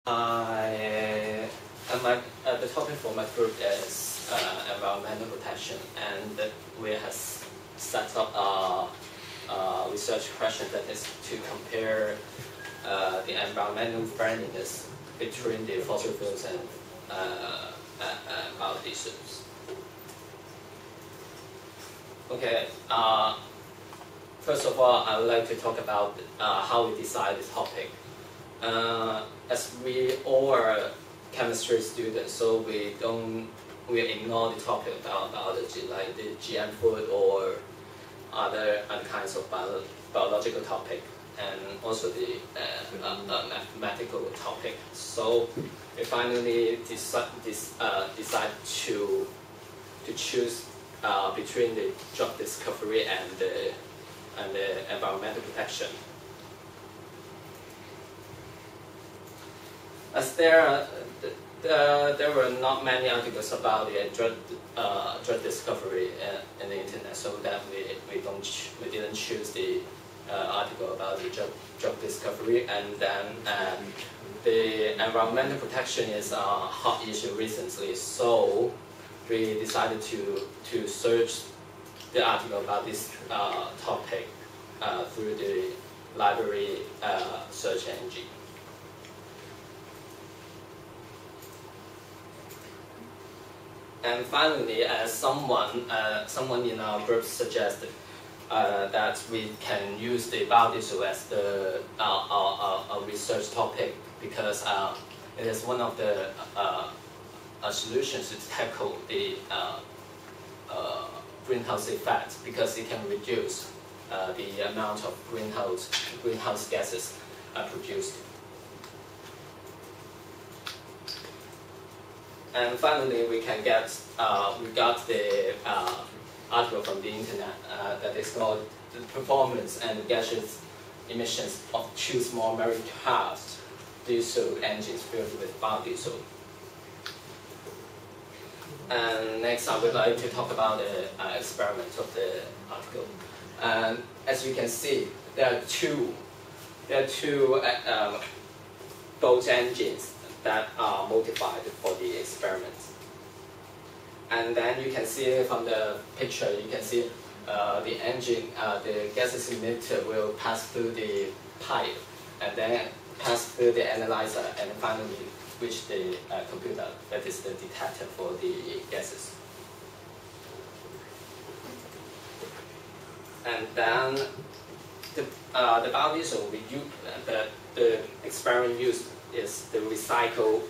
The topic for my group is environmental protection, and we have set up a research question that is to compare the environmental friendliness between the fossil fuels and biodiesels. Okay. First of all, I would like to talk about how we decide this topic. As we all are chemistry students, so we ignore the topic about biology, like the GM food or other kinds of biological topic, and also the mathematical topic. So we finally decide to choose between the drug discovery and the environmental protection. As there were not many articles about the drug discovery in the internet, so that we didn't choose the article about the drug discovery, and then the environmental protection is a hot issue recently, so we decided to search the article about this topic through the library search engine. And finally, someone in our group suggested that we can use the biodiesel as a research topic because it is one of the solutions to tackle the greenhouse effect, because it can reduce the amount of greenhouse gases produced. And finally, we got the article from the internet that is called "The Performance and Gaseous Emissions of Two Small Marine Craft Diesel Engines Filled with Biodiesel." And next, I would like to talk about the experiment of the article. And as you can see, there are two boat engines that are modified for the experiment. And then you can see from the picture, you can see the engine, the gases emitter will pass through the pipe, and then pass through the analyzer, and finally reach the computer, that is the detector for the gases. And then the biodiesel the experiment used is the recycled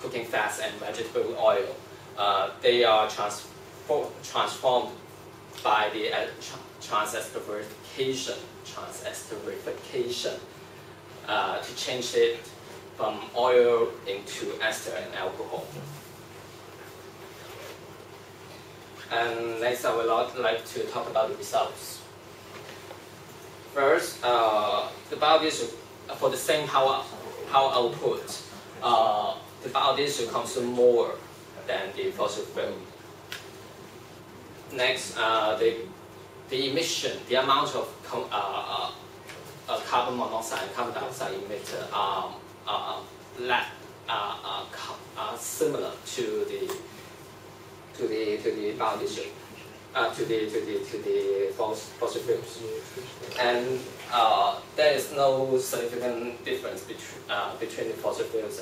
cooking fats and vegetable oil. They are transformed by the transesterification to change it from oil into ester and alcohol. And next, I would like to talk about the results. First, the biodiesel, for the same power output, the biodiesel consumes more than the fossil fuel. Next, the emission, the amount of carbon monoxide and carbon dioxide emitted are similar to the biodiesel, to the fossil fuels, and there is no significant difference between the fossil fuels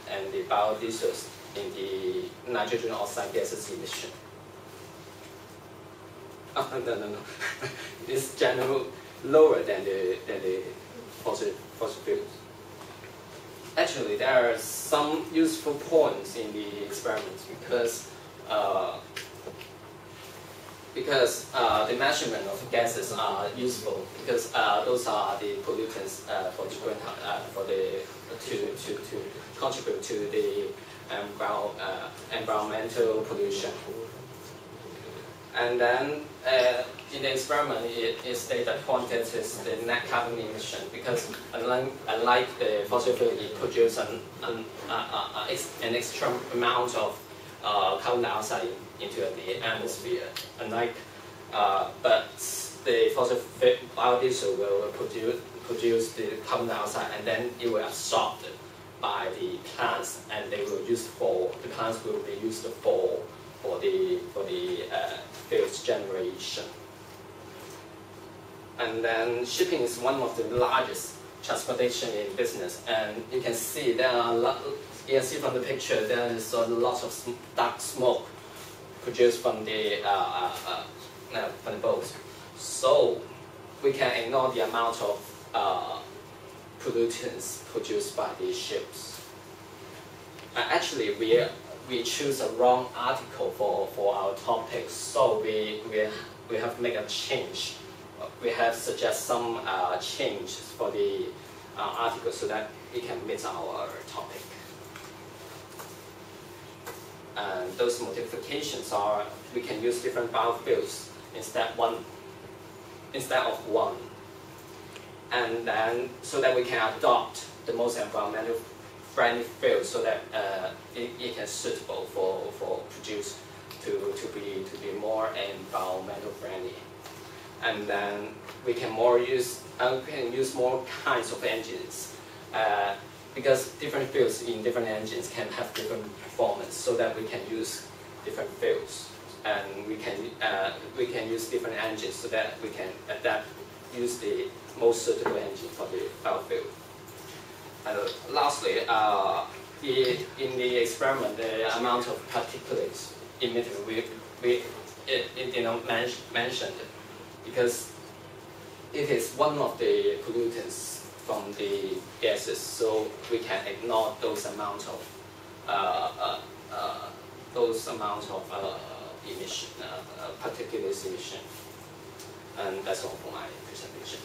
and the biodiesels in the nitrogen oxide gases emission. No. It's generally lower than the fossil fuels. Actually, there are some useful points in the experiment because the measurement of gases are useful, because those are the pollutants to contribute to the environmental pollution. And then in the experiment, it stated that quantity is the net carbon emission, because unlike the fossil fuel, it produces an extra amount of carbon dioxide into the atmosphere. But the fossil biodiesel will produce the carbon dioxide, and then it will absorb by the plants, and the plants will be used for the fuels generation. And then shipping is one of the largest transportation in business, and you can see there are you can see from the picture there is a lot of dark smoke produced from the boats. So we can ignore the amount of pollutants produced by these ships. Actually, we choose a wrong article for our topic, so we have to make a change. We have suggest some changes for the article so that it can meet our topic. And those modifications are we can use different biofuels instead of one, and then so that we can adopt the most environmental friendly fuel so that it can suitable for produce to be more environmental friendly. And then we can use more kinds of engines because different fuels in different engines can have different performance, so that we can use different fuels, and we can use different engines so that we can use the most suitable engine for the biofuel. And lastly, in the experiment, the amount of particulates emitted it did not mentioned, because it is one of the pollutants from the gases, so we can ignore those amounts of emission, particulates emission. And that's all for my presentation.